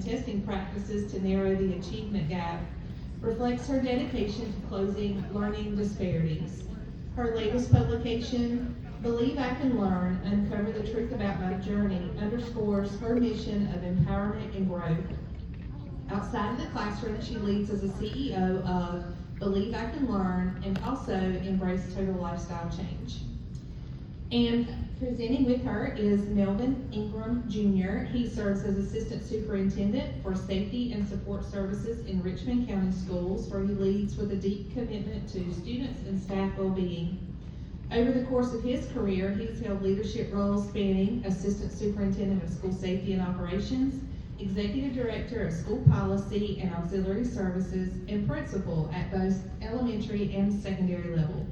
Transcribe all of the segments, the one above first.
and testing practices to narrow the achievement gap reflects her dedication to closing learning disparities. Her latest publication, Believe I Can Learn, Uncover the Truth About My Journey, underscores her mission of empowerment and growth. Outside of the classroom, she leads as a CEO of Believe I Can Learn and also Embrace Total Lifestyle Change. And presenting with her is Melvin Ingram Jr. He serves as Assistant Superintendent for Safety and Support Services in Richmond County Schools, where he leads with a deep commitment to students and staff well-being. Over the course of his career, he's held leadership roles spanning Assistant Superintendent of School Safety and Operations, Executive Director of School Policy and Auxiliary Services, and Principal at both elementary and secondary level.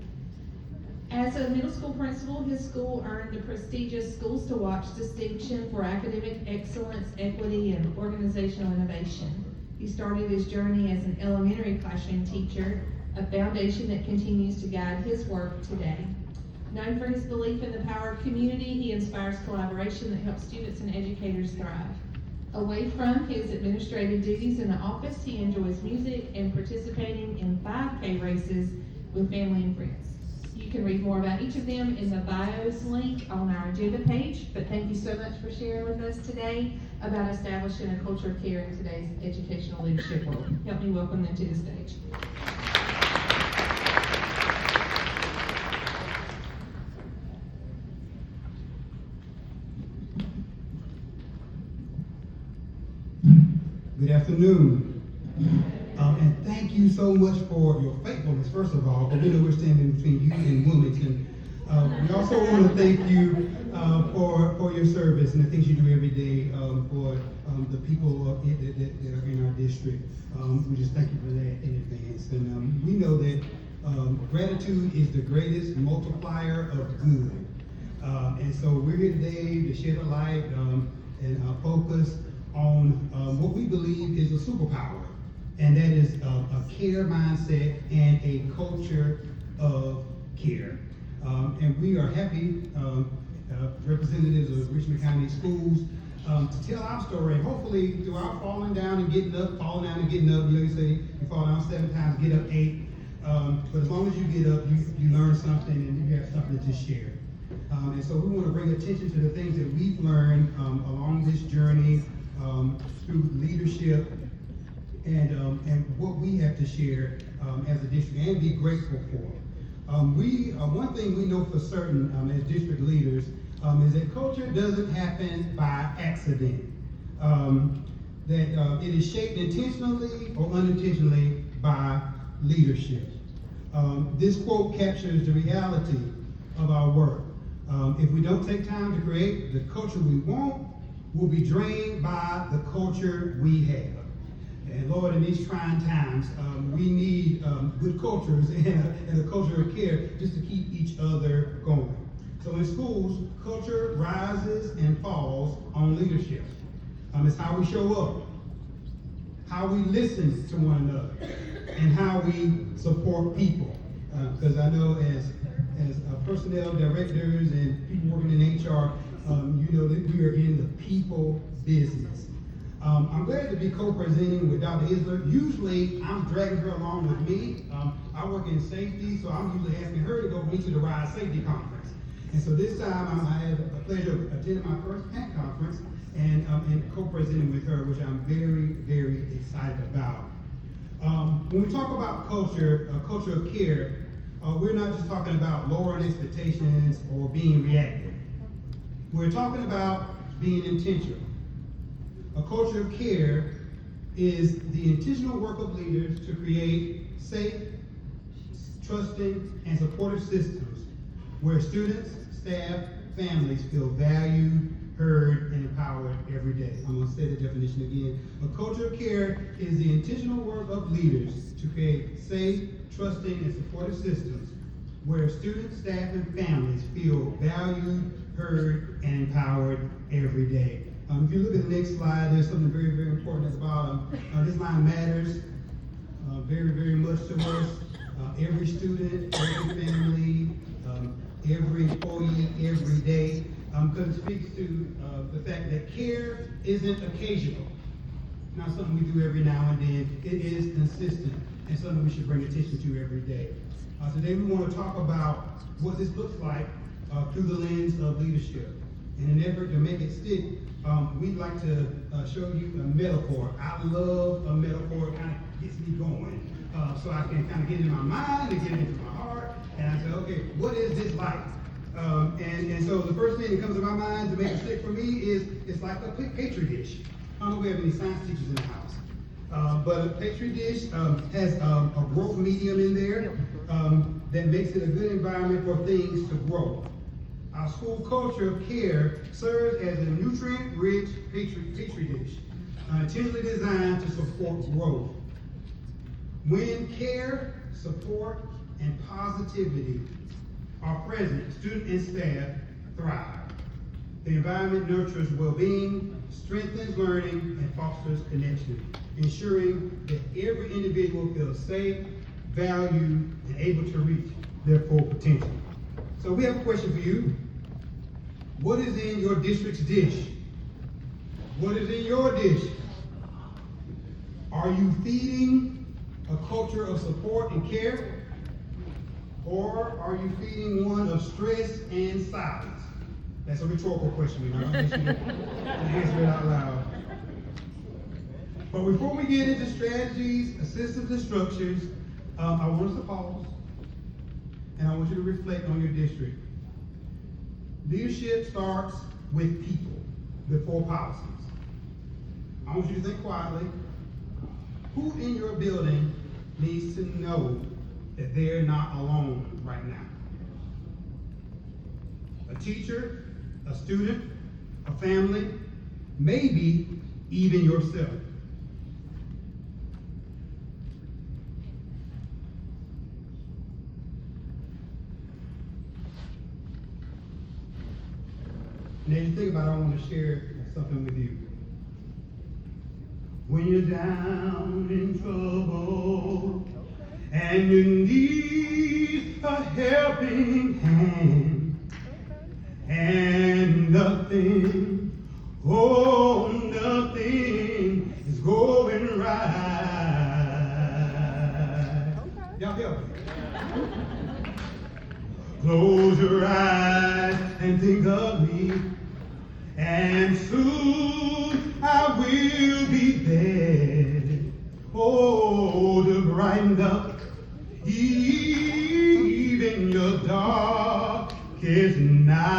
As a middle school principal, his school earned the prestigious Schools to Watch distinction for academic excellence, equity, and organizational innovation. He started his journey as an elementary classroom teacher, a foundation that continues to guide his work today. Known for his belief in the power of community, he inspires collaboration that helps students and educators thrive. Away from his administrative duties in the office, he enjoys music and participating in 5K races with family and friends. You can read more about each of them in the bios link on our agenda page, but thank you so much for sharing with us today about establishing a culture of care in today's educational leadership world. Help me welcome them to the stage. Good afternoon. And thank you so much for your faithfulness, first of all, because we know we're standing between you and Wilmington. We also want to thank you for your service and the things you do every day for the people that are in our district. We just thank you for that in advance. And we know that gratitude is the greatest multiplier of good. And so we're here today to shed a light and focus on what we believe is a superpower, and that is a care mindset and a culture of care. And we are happy, representatives of Richmond County Schools, to tell our story. And hopefully, through our falling down and getting up, falling down and getting up, you know, you say you fall down 7 times, get up 8. But as long as you get up, you learn something and you have something to share. And so we want to bring attention to the things that we've learned along this journey through leadership and what we have to share as a district and be grateful for. One thing we know for certain as district leaders is that culture doesn't happen by accident. That it is shaped intentionally or unintentionally by leadership. This quote captures the reality of our work. If we don't take time to create the culture we want, we'll be drained by the culture we have. And Lord, in these trying times, we need good cultures and a culture of care just to keep each other going. So in schools, culture rises and falls on leadership. It's how we show up, how we listen to one another, and how we support people. Because I know as personnel directors and people working in HR, you know that we are in the people business. I'm glad to be co-presenting with Dr. Isler. Usually, I'm dragging her along with me. I work in safety, so I'm usually asking her to go with me to the RISE Safety Conference. And so this time, I had a pleasure of attending my first PANC conference and co-presenting with her, which I'm very, very excited about. When we talk about culture, a culture of care, we're not just talking about lowering expectations or being reactive. We're talking about being intentional. A culture of care is the intentional work of leaders to create safe, trusting, and supportive systems where students, staff, families feel valued, heard, and empowered every day. I'm going to say the definition again. A culture of care is the intentional work of leaders to create safe, trusting, and supportive systems where students, staff, and families feel valued, heard, and empowered every day. If you look at the next slide, there's something very, very important at the bottom. This line matters very, very much to us. Every student, every family, every employee, every day, because it speaks to the fact that care isn't occasional. not something we do every now and then. It is consistent and something we should bring attention to every day. Today we want to talk about what this looks like through the lens of leadership. In an effort to make it stick, we'd like to show you a metaphor. I love a metaphor. It kind of gets me going. So I can kind of get it in my mind and get it into my heart. And I say, okay, what is this like? And so the first thing that comes to my mind to make it stick for me is it's like a petri dish. I don't know if we have any science teachers in the house. But a petri dish has a growth medium in there that makes it a good environment for things to grow. Our school culture of care serves as a nutrient-rich petri dish, intentionally designed to support growth. When care, support, and positivity are present, students and staff thrive. The environment nurtures well-being, strengthens learning, and fosters connection, ensuring that every individual feels safe, valued, and able to reach their full potential. So we have a question for you. What is in your district's dish? What is in your dish? Are you feeding a culture of support and care? Or are you feeding one of stress and silence? That's a rhetorical question, you know. I guess you can answer it out loud. But before we get into strategies, systems, and structures, I want us to pause, and I want you to reflect on your district. Leadership starts with people before policies. I want you to think quietly. Who in your building needs to know that they're not alone right now? A teacher, a student, a family, maybe even yourself. And as you think about it, I want to share something with you. When you're down in trouble and you need a helping hand, and nothing, oh, nothing is going right. Y'all help me. Close your eyes and think of me, and soon I will be there. Oh, to brighten up even your darkest night.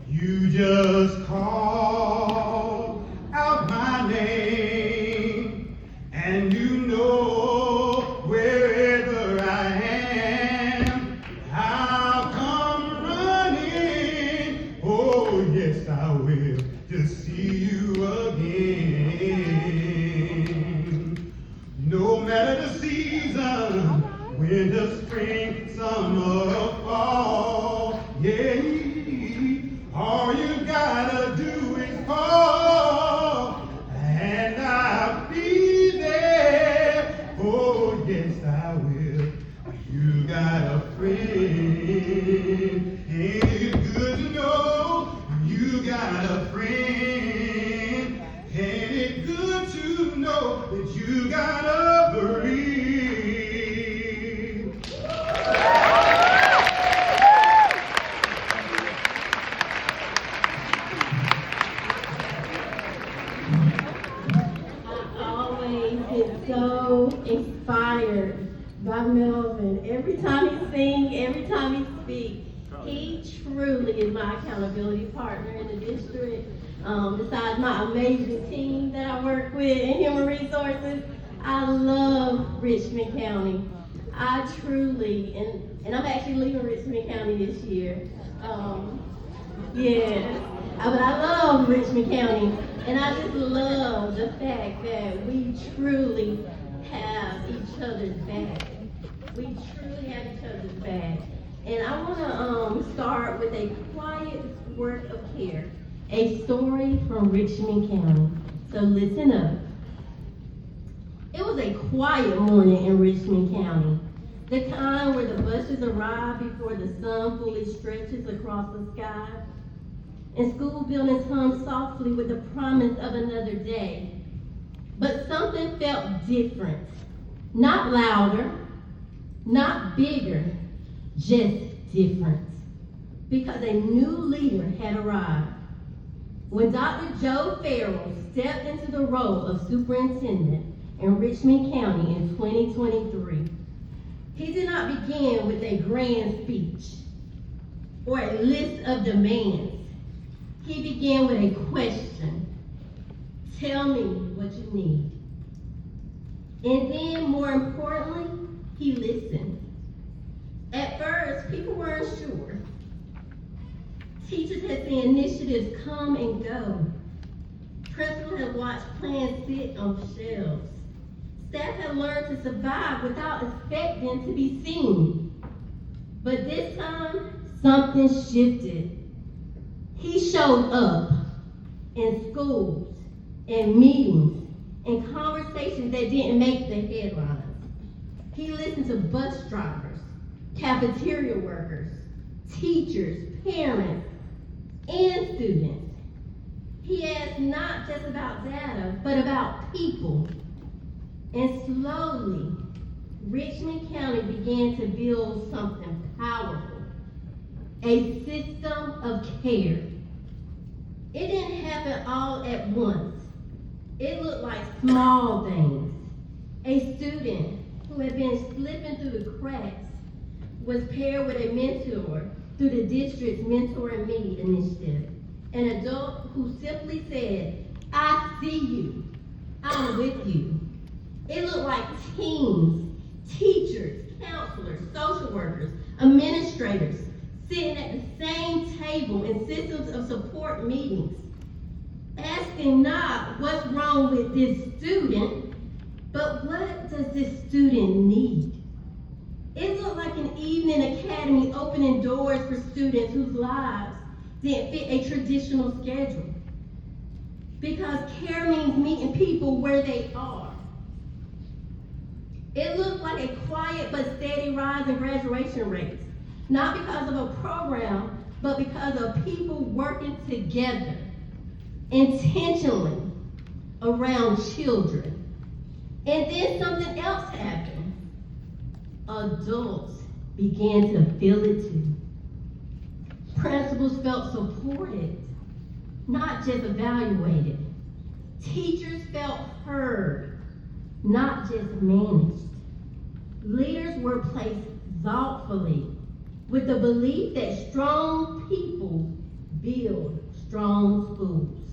You just call out my name, and you know wherever I am, I'll come running. Oh, yes, I will, to see you again. No matter the season, winter, spring, summer, or fall, yeah, all you gotta do is call, and I'll be there. Oh, yes, I will. You got a friend. Ain't it good to know you got a friend? Ain't it good to know that you got a friend? So inspired by Melvin. Every time he sings, every time he speaks, he truly is my accountability partner in the district. Besides my amazing team that I work with in human resources, I love Richmond County. I truly, and I'm actually leaving Richmond County this year. But I love Richmond County, and I just love the fact that we truly have each other's back. We truly have each other's back. And I want to start with a quiet work of care, a story from Richmond County. So listen up. It was a quiet morning in Richmond County, the kind where the buses arrive before the sun fully stretches across the sky. and school buildings hummed softly with the promise of another day. But something felt different. Not louder, not bigger, just different. Because a new leader had arrived. When Dr. Joe Farrell stepped into the role of superintendent in Richmond County in 2023, he did not begin with a grand speech or a list of demands. He began with a question. Tell me what you need. And then, more importantly, he listened. At first, people were unsure. Teachers had seen initiatives come and go. Principals had watched plans sit on shelves. Staff had learned to survive without expecting to be seen. But this time, something shifted. He showed up in schools, in meetings, in conversations that didn't make the headlines. He listened to bus drivers, cafeteria workers, teachers, parents, and students. He asked not just about data, but about people. And slowly, Richmond County began to build something powerful, a system of care. It didn't happen all at once. It looked like small things. A student who had been slipping through the cracks was paired with a mentor through the district's Mentor and Me initiative. An adult who simply said, I see you, I'm with you. It looked like teams, teachers, counselors, social workers, administrators, sitting at the same table in systems of support meetings, asking not what's wrong with this student, but what does this student need? It looked like an evening academy opening doors for students whose lives didn't fit a traditional schedule. Because care means meeting people where they are. It looked like a quiet but steady rise in graduation rates, not because of a program, but because of people working together, intentionally, around children. And then something else happened. Adults began to feel it too. Principals felt supported, not just evaluated. Teachers felt heard, not just managed. Leaders were placed thoughtfully with the belief that strong people build strong schools.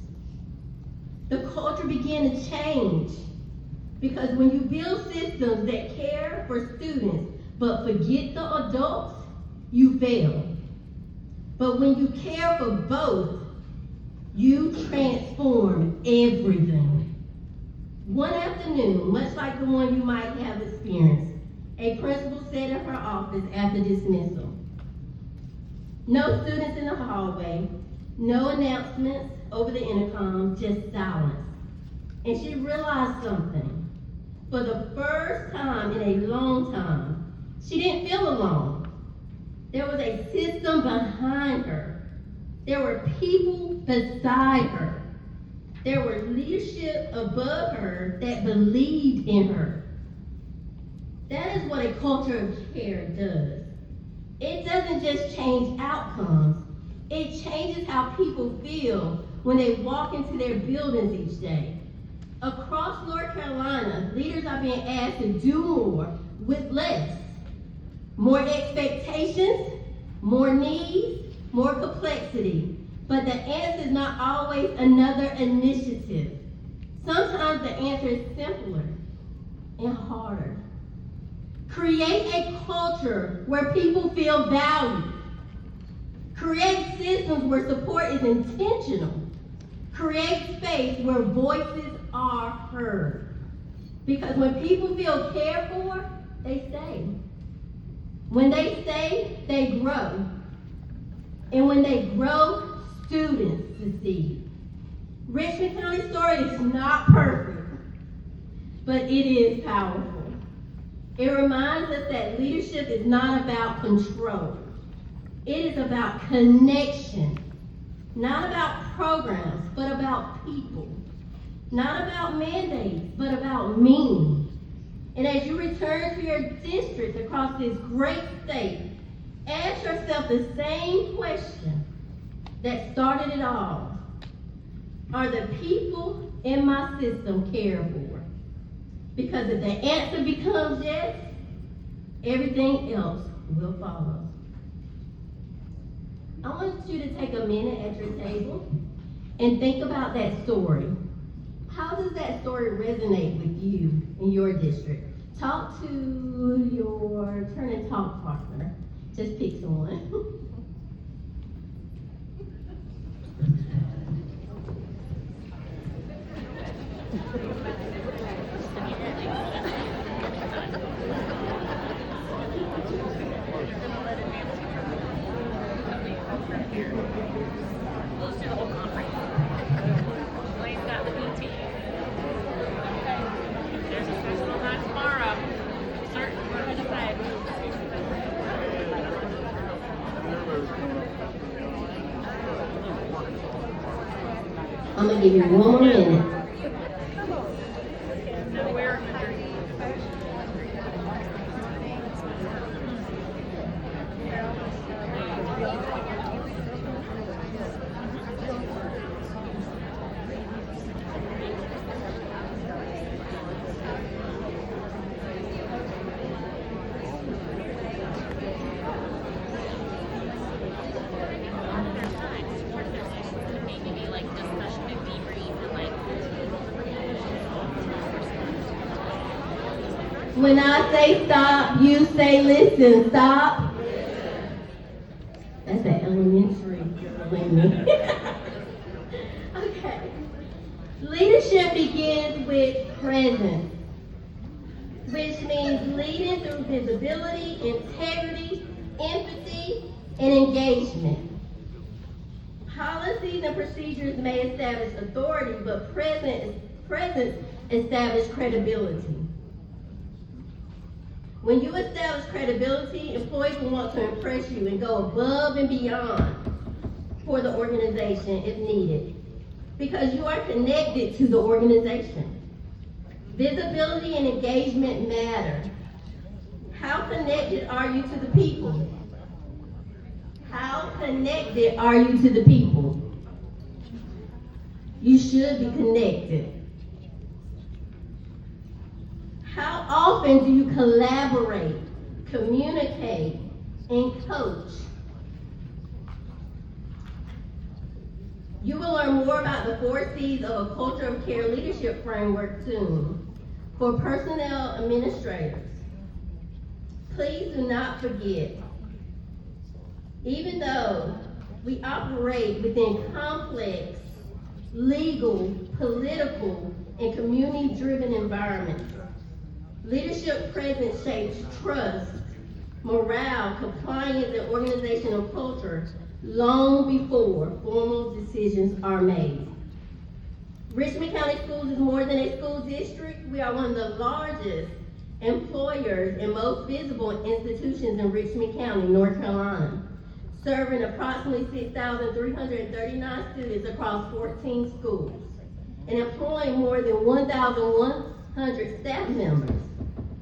The culture began to change because when you build systems that care for students but forget the adults, you fail. But when you care for both, you transform everything. One afternoon, much like the one you might have experienced, a principal sat in her office after dismissal. No students in the hallway, no announcements over the intercom, just silence. And she realized something. For the first time in a long time, she didn't feel alone. There was a system behind her. There were people beside her. There was leadership above her that believed in her. That is what a culture of care does. It doesn't just change outcomes. It changes how people feel when they walk into their buildings each day. Across North Carolina, leaders are being asked to do more with less. More expectations, more needs, more complexity. But the answer is not always another initiative. Sometimes the answer is simpler and harder. Create a culture where people feel valued. Create systems where support is intentional. Create space where voices are heard. Because when people feel cared for, they stay. When they stay, they grow. And when they grow, students succeed. Richmond County story is not perfect, but it is powerful. It reminds us that leadership is not about control. It is about connection. Not about programs, but about people. Not about mandates, but about meaning. And as you return to your districts across this great state, ask yourself the same question that started it all. Are the people in my system cared for? Because if the answer becomes yes, everything else will follow. I want you to take a minute at your table and think about that story. How does that story resonate with you in your district? Talk to your turn and talk partner. Just pick someone. I'm gonna give you 1 more minute. When I say stop, you say listen. Stop. That's that elementary. Okay. Leadership begins with presence, which means leading through visibility, integrity, empathy, and engagement. Policies and procedures may establish authority, but presence establishes credibility. When you establish credibility, employees will want to impress you and go above and beyond for the organization if needed, because you are connected to the organization. Visibility and engagement matter. How connected are you to the people? How connected are you to the people? You should be connected. How often do you collaborate, communicate, and coach? You will learn more about the 4 C's of a Culture of Care leadership framework soon. For personnel administrators, please do not forget, even though we operate within complex, legal, political, and community-driven environments, leadership presence shapes trust, morale, compliance, and organizational culture long before formal decisions are made. Richmond County Schools is more than a school district. We are one of the largest employers and most visible institutions in Richmond County, North Carolina, serving approximately 6,339 students across 14 schools and employing more than 1,100 staff members.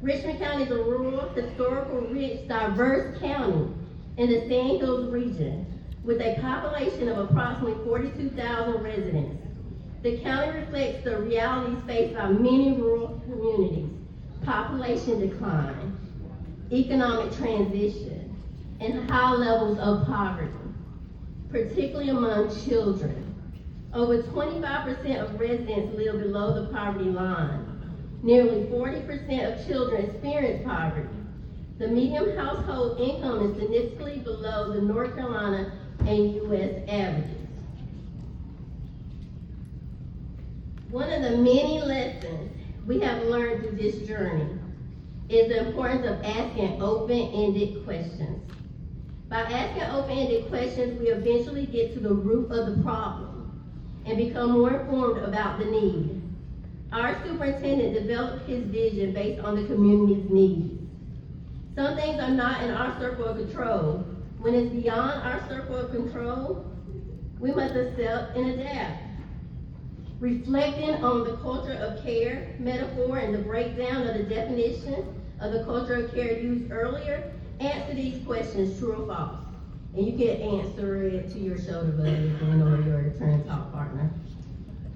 Richmond County is a rural, historical, rich, diverse county in the Sand Hills region with a population of approximately 42,000 residents. The county reflects the realities faced by many rural communities: population decline, economic transition, and high levels of poverty, particularly among children. Over 25% of residents live below the poverty line. Nearly 40% of children experience poverty. The median household income is significantly below the North Carolina and U.S. averages. One of the many lessons we have learned through this journey is the importance of asking open-ended questions. By asking open-ended questions, we eventually get to the root of the problem and become more informed about the need. Our superintendent developed his vision based on the community's needs. Some things are not in our circle of control. When it's beyond our circle of control, We must accept and adapt. Reflecting on the culture of care metaphor and the breakdown of the definition of the culture of care used earlier, answer these questions, true or false. And you can answer it to your shoulder buddy or your turn talk partner.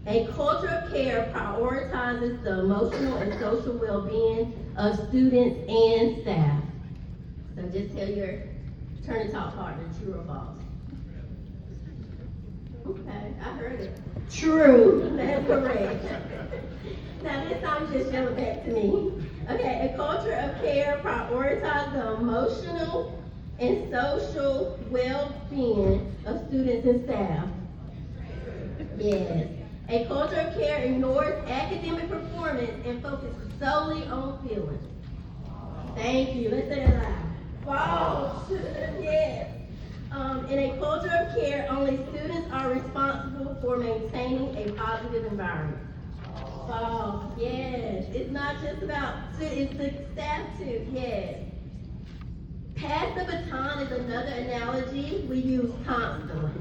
A culture of care prioritizes the emotional and social well-being of students and staff. So just tell your turn talk partner, true or false. Okay, I heard it. True, that's correct. Now this time just show it back to me. Okay, a culture of care prioritizes the emotional and social well-being of students and staff. Yes. A culture of care ignores academic performance and focuses solely on feelings. Thank you. Let's say that loud. False. Yes. In a culture of care, only students are responsible for maintaining a positive environment. False. Yes. It's not just about students, it's the staff too. Yes. Pass the baton is another analogy we use constantly.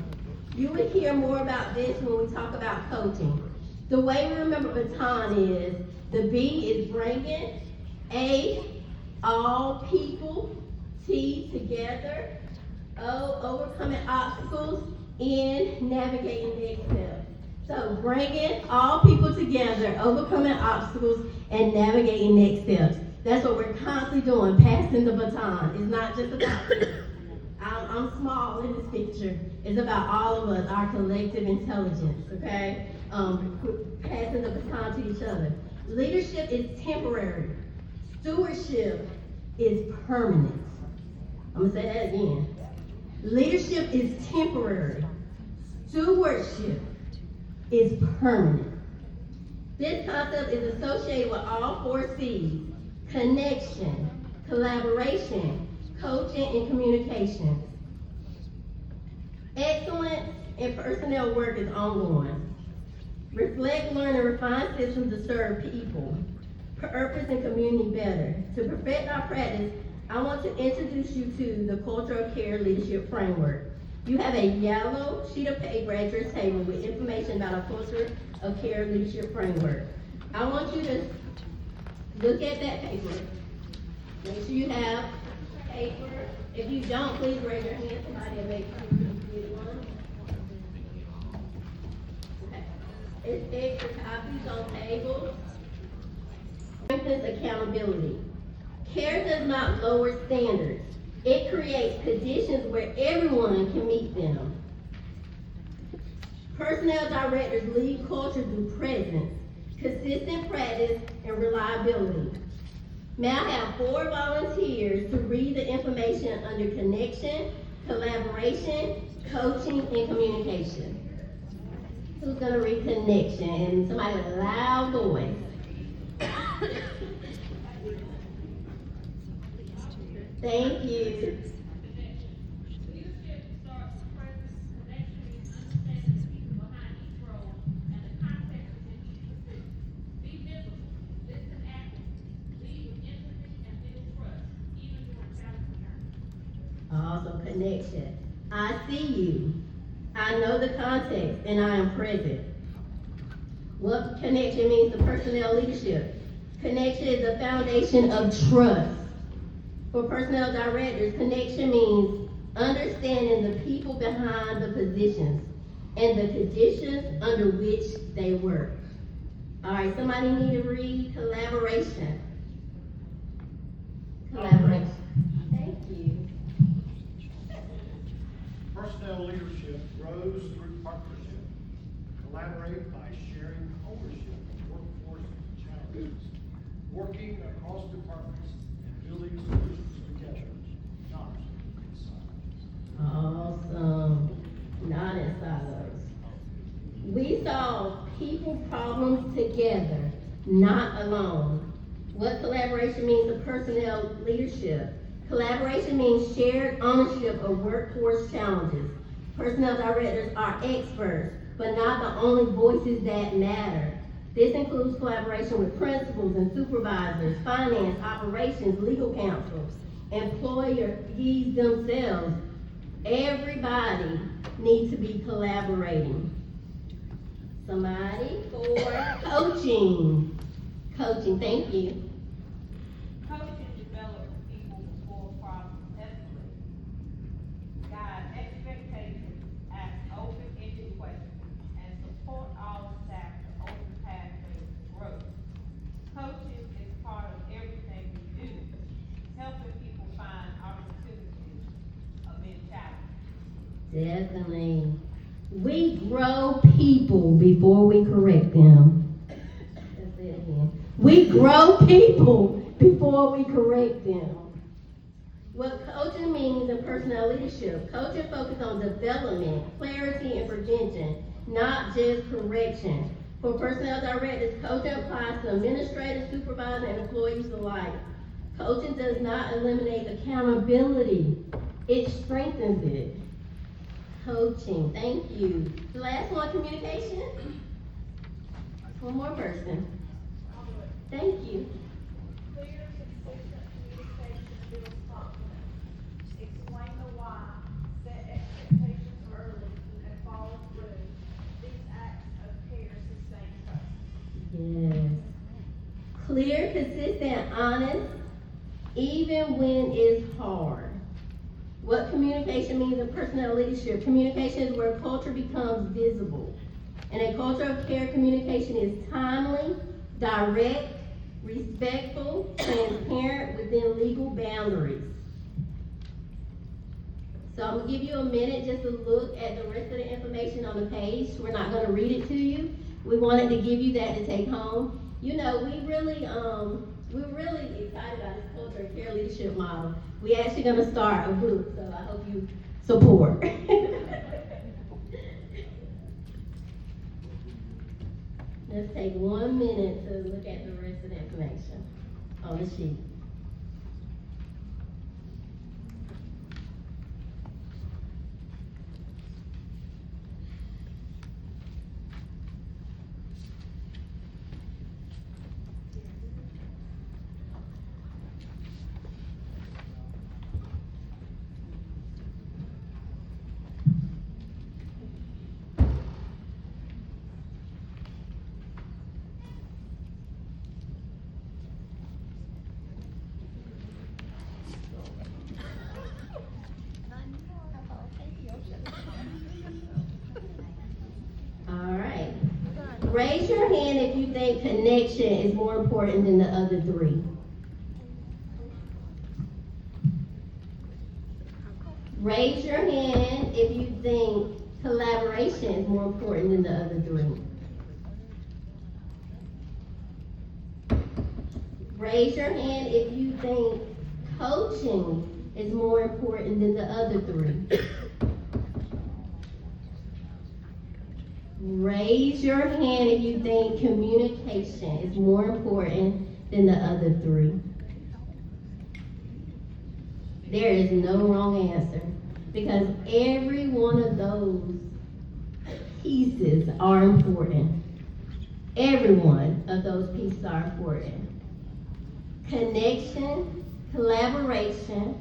You will hear more about this when we talk about coaching. The way we remember baton is, the B is bringing, A, all people, T, together, O, overcoming obstacles, N, navigating next steps. So bringing all people together, overcoming obstacles, and navigating next steps. That's what we're constantly doing, passing the baton. It's not just about I'm small in this picture. It's about all of us, our collective intelligence, okay? Passing the baton to each other. Leadership is temporary. Stewardship is permanent. I'm gonna say that again. Leadership is temporary. Stewardship is permanent. This concept is associated with all 4 C's: connection, collaboration, coaching, and communication. Excellence in personnel work is ongoing. Reflect, learn, and refine systems to serve people, purpose, and community better. To perfect our practice, I want to introduce you to the Culture of Care Leadership Framework. You have a yellow sheet of paper at your table with information about a Culture of Care Leadership Framework. I want you to look at that paper. Make sure you have paper. If you don't, please raise your hand. Somebody will make sure you get one. Okay. It's extra copies on tables. Strengthens accountability. Care does not lower standards. It creates conditions where everyone can meet them. Personnel directors lead culture through presence, consistent practice, and reliability. May I have 4 volunteers to read the information under connection, collaboration, coaching, and communication. Who's gonna read connection? And somebody with a loud voice. Thank you. Also connection. I see you. I know the context and I am present. What connection means to personnel leadership? Connection is the foundation of trust. For personnel directors, connection means understanding the people behind the positions and the conditions under which they work. All right, somebody need to read collaboration. Collaboration. Thank you. Personnel leadership grows through partnership. Collaborate by sharing ownership of workforce challenges, working across departments and building solutions together, not in silos. Awesome. Not in silos. We solve people problems together, not alone. What collaboration means to personnel leadership? Collaboration means shared ownership of workforce challenges. Personnel directors are experts, but not the only voices that matter. This includes collaboration with principals and supervisors, finance, operations, legal counsel, employees themselves. Everybody need to be collaborating. Somebody for coaching. Coaching, thank you. Coaching develops people before problems escalate. Guide expectations, ask open-ended questions, and support all staff to open pathways to growth. Coaching is part of everything we do, helping people find opportunities amid challenges. Definitely. We grow people before we correct them. Let's say it again. We grow people before we correct them. What coaching means in personnel leadership, coaching focuses on development, clarity, and prevention, not just correction. For personnel directors, coaching applies to administrators, supervisors, and employees alike. Coaching does not eliminate accountability. It strengthens it. Coaching, thank you. The last one, communication. One more person. Thank you. Clear, consistent communication builds confidence. Explain the why, set expectations early, and follow through. These acts of care sustain trust. Yes. Clear, consistent, honest, even when it's hard. What communication means in personnel leadership? Communication is where culture becomes visible. And a culture of care communication is timely, direct, respectful, transparent within legal boundaries. So I'm gonna give you a minute just to look at the rest of the information on the page. We're not gonna read it to you. We wanted to give you that to take home. You know, we're really excited about this culture of care leadership model. We actually gonna start a book, so I hope you support. Let's take 1 minute to look at the rest of the information on the sheet. All right. Raise your hand if you think connection is more important than the other three. Raise your hand if you think collaboration is more important than the other three. Raise your hand if you think coaching is more important than the other three. Raise your hand if you think communication is more important than the other three. There is no wrong answer because every one of those pieces are important. Every one of those pieces are important. Connection, collaboration,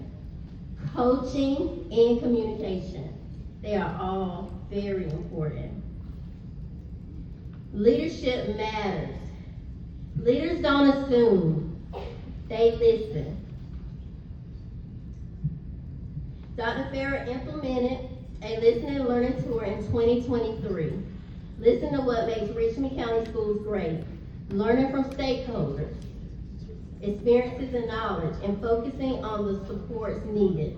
coaching, and communication. They are all very important. Leadership matters. Leaders don't assume, they listen. Dr. Farrer implemented a listening and learning tour in 2023. Listen to what makes Richmond County Schools great. Learning from stakeholders, experiences and knowledge, and focusing on the supports needed.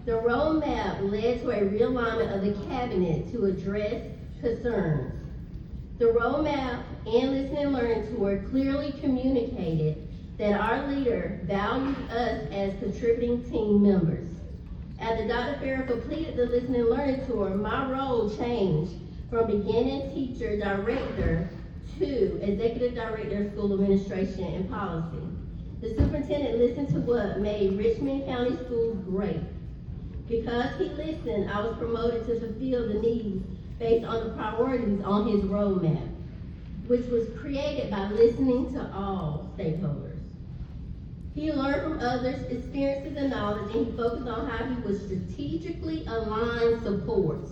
The roadmap led to a realignment of the cabinet to address concerns. The roadmap and listening and learning tour clearly communicated that our leader valued us as contributing team members. After Dr. Farrer completed the listening and learning tour, my role changed from beginning teacher director to executive director of school administration and policy. The superintendent listened to what made Richmond County Schools great. Because he listened, I was promoted to fulfill the needs based on the priorities on his roadmap, which was created by listening to all stakeholders. He learned from others' experiences and knowledge, and he focused on how he would strategically align supports.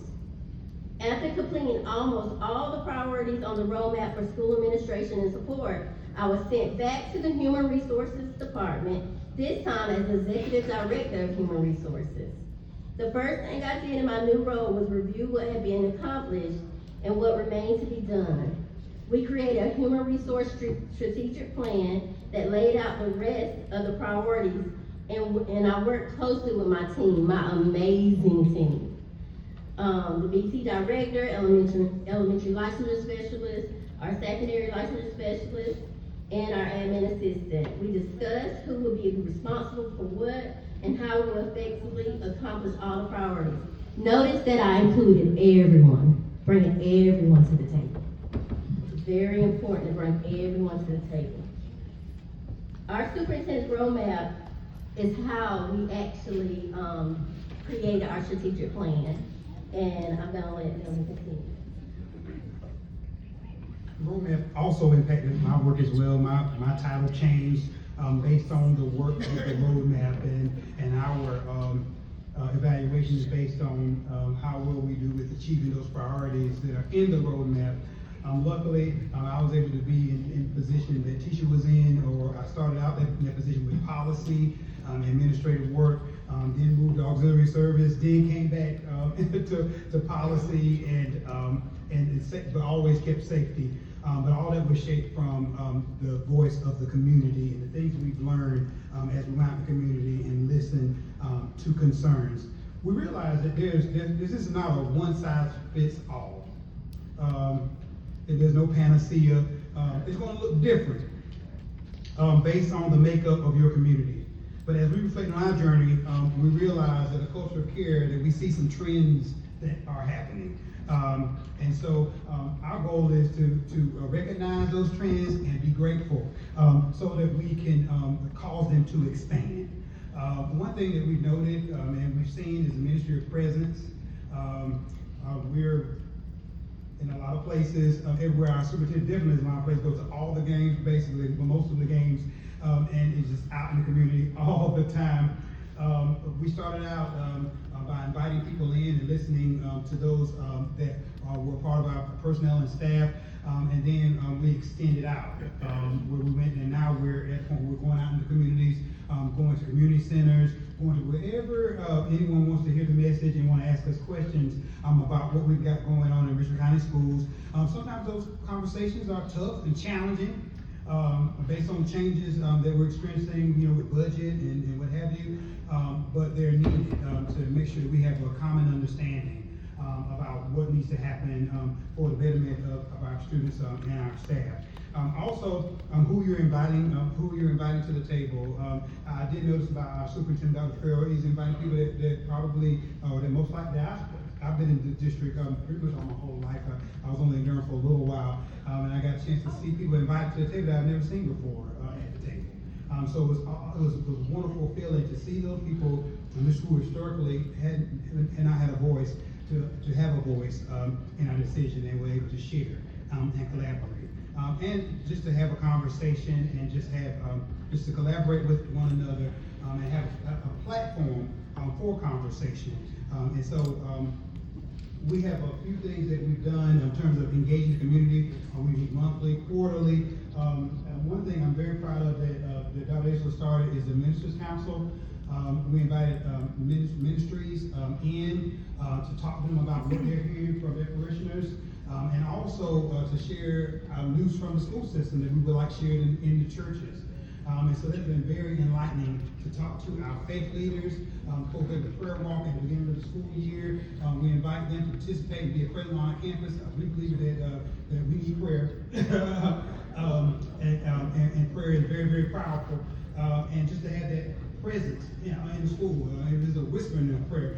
After completing almost all the priorities on the roadmap for school administration and support, I was sent back to the Human Resources Department, this time as Executive Director of Human Resources. The first thing I did in my new role was review what had been accomplished and what remained to be done. We created a human resource strategic plan that laid out the rest of the priorities, and I worked closely with my team, my amazing team. The BT director, elementary licensure specialist, our secondary licensure specialist, and our admin assistant. We discussed who would be responsible for what and how we will effectively accomplish all the priorities. Notice that I included everyone, bringing everyone to the table. It's very important to bring everyone to the table. Our superintendent's roadmap is how we actually created our strategic plan. And I'm gonna let them continue. The roadmap also impacted my work as well. My title changed based on the work of the roadmap, and our evaluations based on how well we do with achieving those priorities that are in the roadmap. Luckily, I was able to be in the position that Tisha was in, or I started out in that position with policy, administrative work, then moved to auxiliary service, then came back to policy, but always kept safety. But all that was shaped from the voice of the community and the things we've learned as we went out in the community and listened to concerns. We realized that this is not a one-size-fits-all. There's no panacea. It's going to look different based on the makeup of your community. But as we reflect on our journey, we realize that a culture of care, that we see some trends that are happening. And so our goal is to recognize those trends and be grateful so that we can cause them to expand. One thing that we've noted and we've seen is the ministry of presence. We're in a lot of places, everywhere. Our superintendent definitely is my place, goes to all the games, basically, but most of the games, and is just out in the community all the time. We started out by inviting people in and listening to those that were part of our personnel and staff, and then we extended out where we went, and now we're at the point where we're going out in the communities, going to community centers, going to wherever anyone wants to hear the message and want to ask us questions about what we've got going on in Richland County Schools. Sometimes those conversations are tough and challenging based on the changes that we're experiencing, with budget and what have you, but they're needed to make sure that we have a common understanding about what needs to happen for the betterment of our students and our staff. Also, who you're inviting to the table. I did notice about our superintendent, Dr. Farrell, he's inviting people that probably, that most likely I've been in the district pretty much all my whole life. I was only in Durham for a little while, and I got a chance to see people invited to the table that I've never seen before at the table. So it was a wonderful feeling to see those people in this school historically had not had a voice, to have a voice in our decision, and were able to share and collaborate. And just to have a conversation and just to collaborate with one another and have a platform for conversation. And so we have a few things that we've done in terms of engaging the community. We meet monthly, quarterly. One thing I'm very proud of that Dr. Isla started is the Ministers Council. We invited ministries in to talk to them about what they're hearing from their parishioners, and also to share news from the school system that we would like shared in the churches. And so that's been very enlightening to talk to our faith leaders, folks at the prayer walk at the beginning of the school year. We invite them to participate and be a prayer line on campus. We believe that we need prayer, and prayer is very, very powerful. And just to have that presence, in the school, there's a whispering of prayer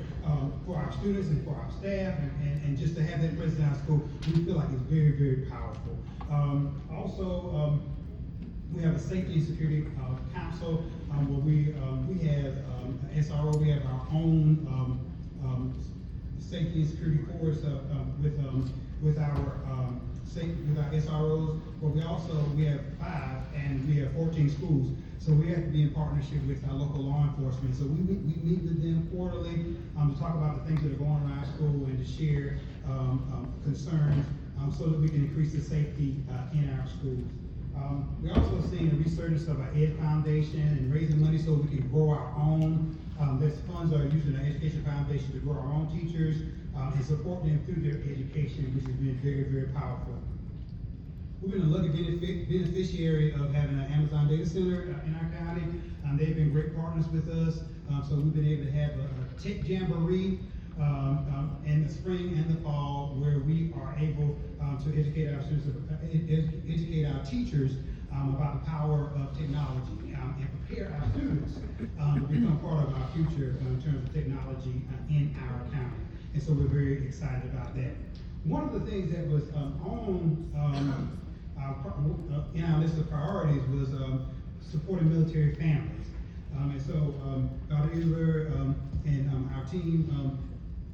for our students and for our staff, and just to have that presence in our school, we feel like it's very, very powerful. Also, we have a safety and security council where we have SRO. We have our own safety and security course with our with our SROs, but we have 5 and we have 14 schools. So we have to be in partnership with our local law enforcement. So we meet with them quarterly to talk about the things that are going on in our school and to share concerns so that we can increase the safety in our schools. We're also seeing a resurgence of our Ed Foundation and raising money so we can grow our own. These funds are used in our Education Foundation to grow our own teachers and support them through their education, which has been very, very powerful. We've been a lucky beneficiary of having an Amazon data center in our county. They've been great partners with us. So we've been able to have a tech jamboree in the spring and the fall where we are able to educate our students, educate our teachers about the power of technology and prepare our students to become part of our future in terms of technology in our county. And so we're very excited about that. One of the things that was in our list of priorities was supporting military families. And so Dr. Isler and our team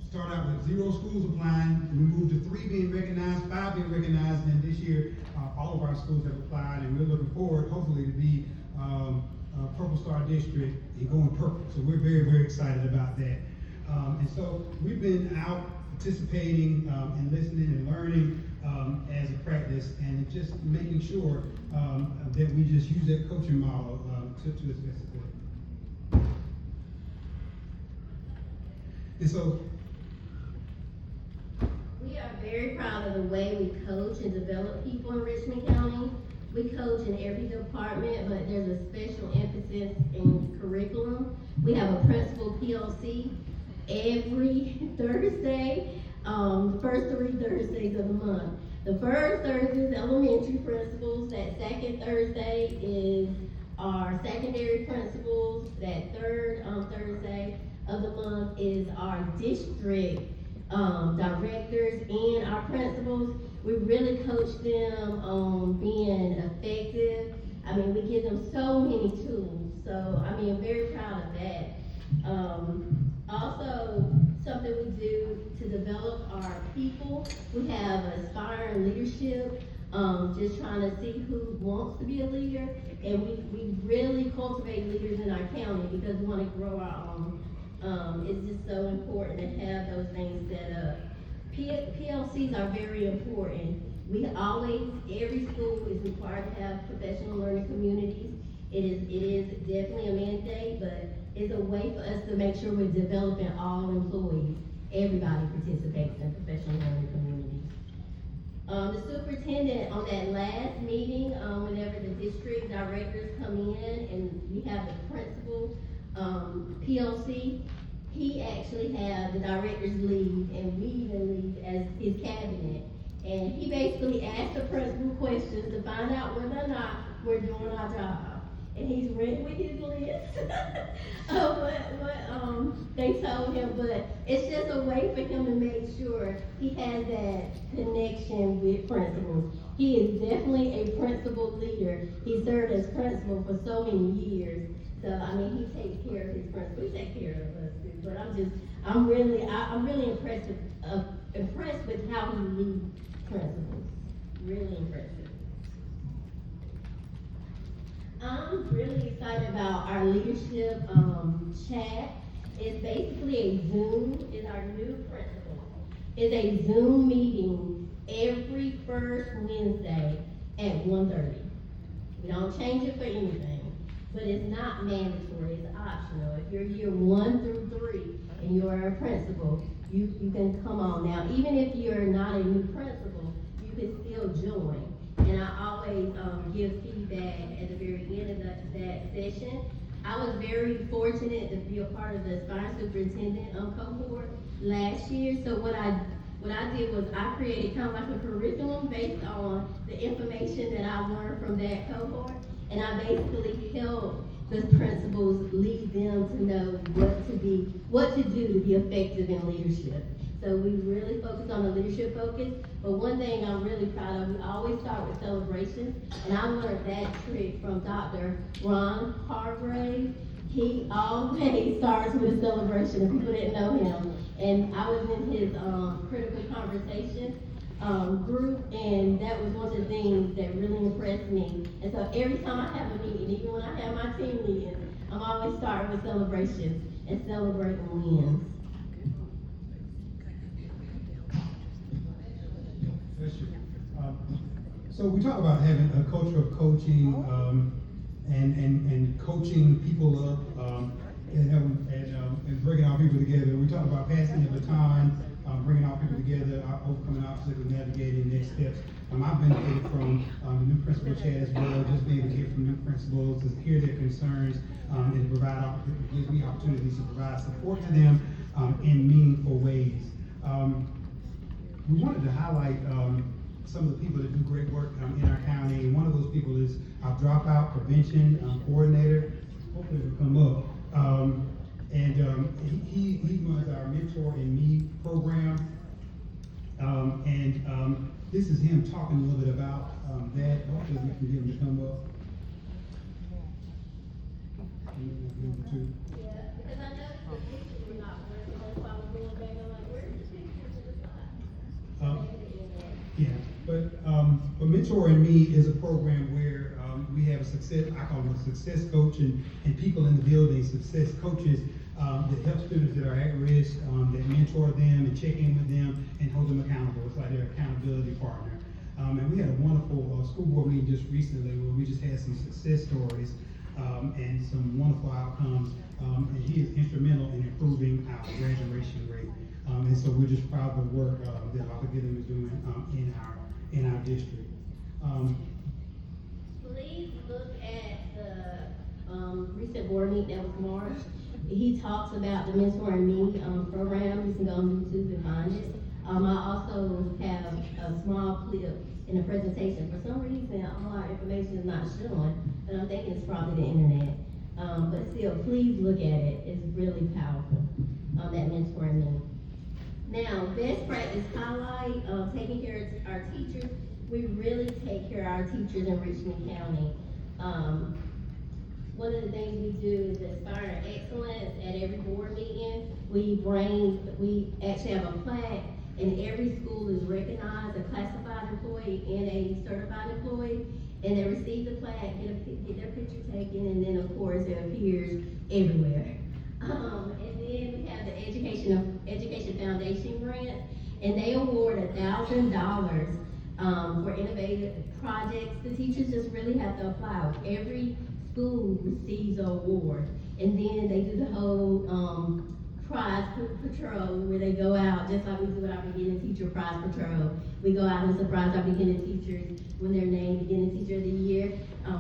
started out with 0 schools applying. We moved to 3 being recognized, 5 being recognized, and this year all of our schools have applied, and we're looking forward, hopefully, to be a Purple Star District and going purple. So we're very, very excited about that. And so we've been out participating and listening and learning as a practice, and just making sure that we just use that coaching model to its best effect. And so we are very proud of the way we coach and develop people in Richmond County. We coach in every department, but there's a special emphasis in curriculum. We have a principal PLC every Thursday, the first 3 Thursdays of the month. The first Thursday is elementary principals. That second Thursday is our secondary principals. That third Thursday of the month is our district directors and our principals. We really coach them on being effective. I mean, we give them so many tools. So, I mean, I'm very proud of that. Also, something we do to develop our people, we have aspiring leadership, just trying to see who wants to be a leader, and we really cultivate leaders in our county because we want to grow our own. It's just so important to have those things set up. PLCs are very important. Every school is required to have professional learning communities. It is definitely a mandate, but it's a way for us to make sure we're developing all employees. Everybody participates in professional learning communities. The superintendent on that last meeting, whenever the district directors come in and we have the principal PLC, he actually had the directors leave and we even leave as his cabinet. And he basically asked the principal questions to find out whether or not we're doing our job. And he's ready with his list of what they told him, but it's just a way for him to make sure he has that connection with principals. He is definitely a principal leader. He served as principal for so many years. So, I mean, he takes care of his principal. He takes care of us too. But I'm really impressed with how he leads principals. Really impressive. I'm really excited about our leadership chat. It's basically a Zoom, it's our new principle. It's a Zoom meeting every first Wednesday at 1:30. We don't change it for anything, but it's not mandatory, it's optional. If you're year 1 through 3 and you're a principal, you can come on. Now, even if you're not a new principal, you can still join. And I always give feedback at the very end of that session. I was very fortunate to be a part of the aspiring superintendent cohort last year. So what I did was I created kind of like a curriculum based on the information that I learned from that cohort, and I basically helped the principals lead them to know what to do to be effective in leadership. So we really focus on the leadership focus. But one thing I'm really proud of, we always start with celebrations. And I learned that trick from Dr. Ron Hargrave. He always starts with a celebration, if people didn't know him. And I was in his critical conversation group, and that was one of the things that really impressed me. And so every time I have a meeting, even when I have my team meetings, I'm always starting with celebrations and celebrating wins. That's true. So we talk about having a culture of coaching, and coaching people up, and bringing our people together. We talk about passing the baton, bringing our people together, overcoming obstacles, navigating next steps. I've benefited from the new principal chat as well, just being able to hear from new principals, to hear their concerns, and provide, gives me opportunities to provide support to them in meaningful ways. We wanted to highlight some of the people that do great work in our county. And one of those people is our dropout prevention coordinator. Hopefully it'll come up. He runs our Mentor in Me program. This is him talking a little bit about that. Hopefully we can get him to come up. Yeah, because I know the pictures were not working, so I was going back, I'm like, where's the pictures of the slide? Yeah, but Mentor and Me is a program where we have a success, I call them a success coach, and people in the building, success coaches, that help students that are at risk, that mentor them and check in with them and hold them accountable. It's like their accountability partner. And we had a wonderful school board meeting just recently where we just had some success stories and some wonderful outcomes. And he is instrumental in improving our graduation rate. And so we're just proud of the work that Dr. Gillum is doing in our district. Please look at the recent board meeting that was March. He talks about the Mentor and Me program. You can go on YouTube and find it. I also have a small clip in a presentation. For some reason, all our information is not showing, but I'm thinking it's probably the internet. But still, please look at it. It's really powerful, that Mentor and Me. Now, best practice highlight, taking care of our teachers. We really take care of our teachers in Richmond County. One of the things we do is inspire excellence at every board meeting. We actually have a plaque, and every school is recognized, a classified employee and a certified employee, and they receive the plaque, get their picture taken, and then of course it appears everywhere. And then we have the Education Foundation grant, and they award $1,000 for innovative projects. The teachers just really have to apply. Every school receives an award, and then they do the whole prize patrol where they go out, just like we do with our beginning teacher prize patrol. We go out and surprise our beginning teachers when they're named beginning teacher of the year.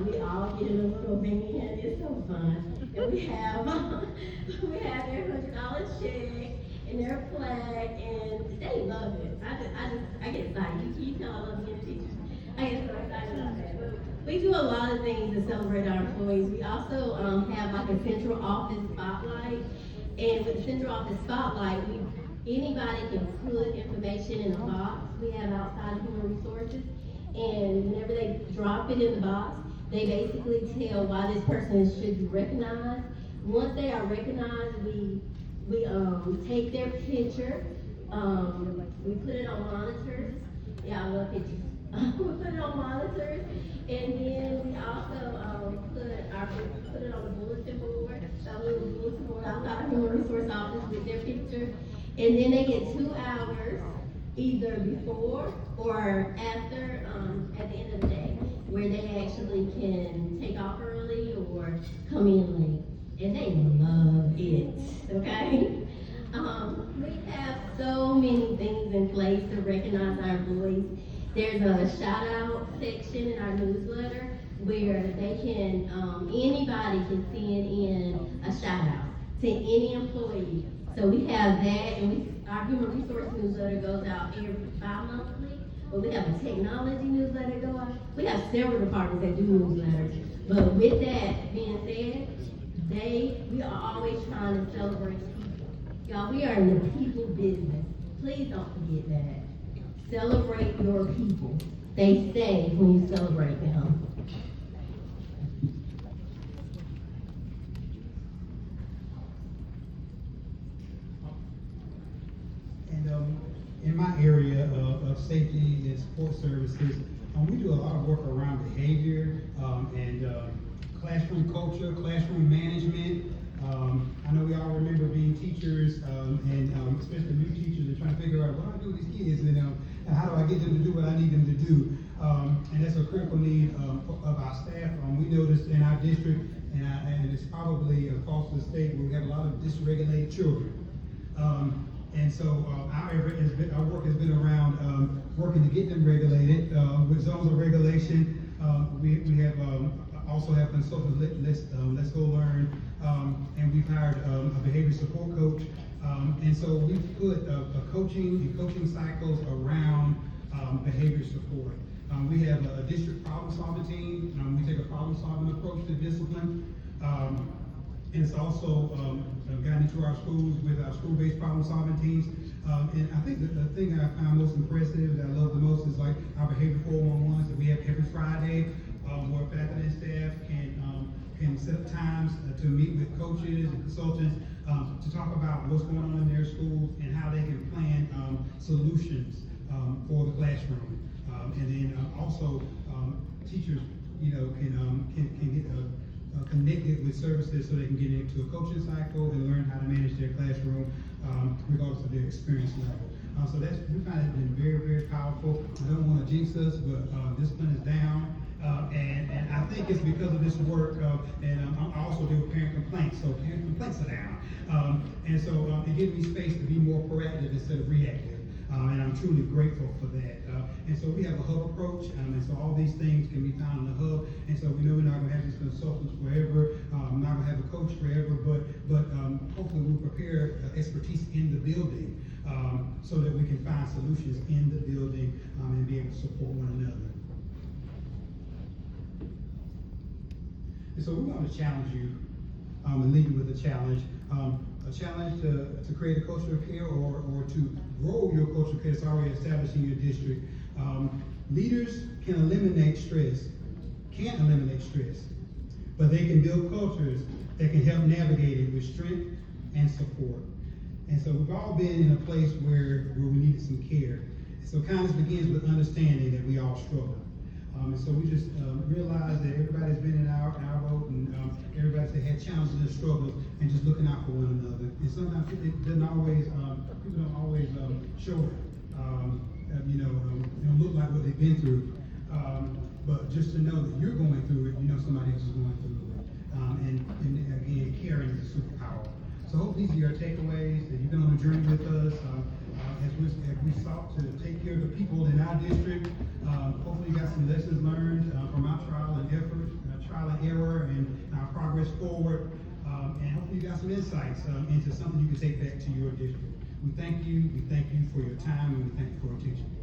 We all get in a little van. It's so fun. And we have their $100 check and their plaque, and they love it. I get excited. You tell I love beginning teachers. I get so excited about that. But we do a lot of things to celebrate our employees. We also have like a central office spotlight. And with the central office spotlight, anybody can put information in a box we have outside of human resources. And whenever they drop it in the box, they basically tell why this person should be recognized. Once they are recognized, we take their picture, we put it on monitors. Yeah, I love pictures. We put it on monitors, and then we also put it on the bulletin board, a little bulletin board outside the human resource office with their picture, and then they get 2 hours either before or after at the end of the day, where they actually can take off early or come in late, and they love it. Okay. We have so many things in place to recognize our employees. There's a shout out section in our newsletter where they can, anybody can send in a shout out to any employee. So we have that, and our human resource newsletter goes out every bi-monthly, but we have a technology newsletter go out. We have several departments that do newsletters. But with that being said, we are always trying to celebrate people. Y'all, we are in the people business. Please don't forget that. Celebrate your people. They stay when you celebrate them. And in my area of safety and support services. We do a lot of work around behavior, and classroom culture, classroom management. I know we all remember being teachers, and especially new teachers, and trying to figure out what do I do with these kids, and how do I get them to do what I need them to do. And that's a critical need of our staff. We noticed in our district, and it's probably across the state, where we have a lot of dysregulated children. And so our work has been around working to get them regulated with zones of regulation. We have also have consultants. Let's go learn, and we've hired a behavior support coach. And so we've put coaching cycles around behavior support. We have a district problem solving team. We take a problem solving approach to discipline. And it's also gotten into our schools with our school-based problem-solving teams. And I think the thing I find most impressive, that I love the most, is like our behavior 411s that we have every Friday, where faculty and staff can set up times to meet with coaches and consultants to talk about what's going on in their schools and how they can plan solutions for the classroom. And then also teachers, can get connected with services so they can get into a coaching cycle and learn how to manage their classroom, regardless of their experience level. So we find it been very, very powerful. I don't want to jinx us, but discipline is down. And I think it's because of this work, and I also deal with parent complaints, so parent complaints are down. And so it gives me space to be more proactive instead of reactive. And I'm truly grateful for that. And so we have a hub approach, and so all these things can be found in the hub. And so we know we're not going to have these consultants forever. We're not going to have a coach forever, but hopefully we'll prepare expertise in the building so that we can find solutions in the building and be able to support one another. And so we want to challenge you and leave you with a challenge. A challenge to create a culture of care or to grow your culture of care that's already established in your district. Leaders can eliminate stress, can't eliminate stress, but they can build cultures that can help navigate it with strength and support. And so we've all been in a place where we needed some care. So kindness begins with understanding that we all struggle. And so we just realize that everybody's been in our boat, and everybody's had challenges and struggles, and just looking out for one another. And sometimes it doesn't always, people don't always show it. They don't look like what they've been through. But just to know that you're going through it, somebody else is going through it. And again, caring is a superpower. So hope these are your takeaways, that you've been on a journey with us. As we sought to take care of the people in our district, hopefully you got some lessons learned from our trial and error, and our progress forward. And hopefully you got some insights into something you can take back to your district. We thank you for your time, and we thank you for your attention.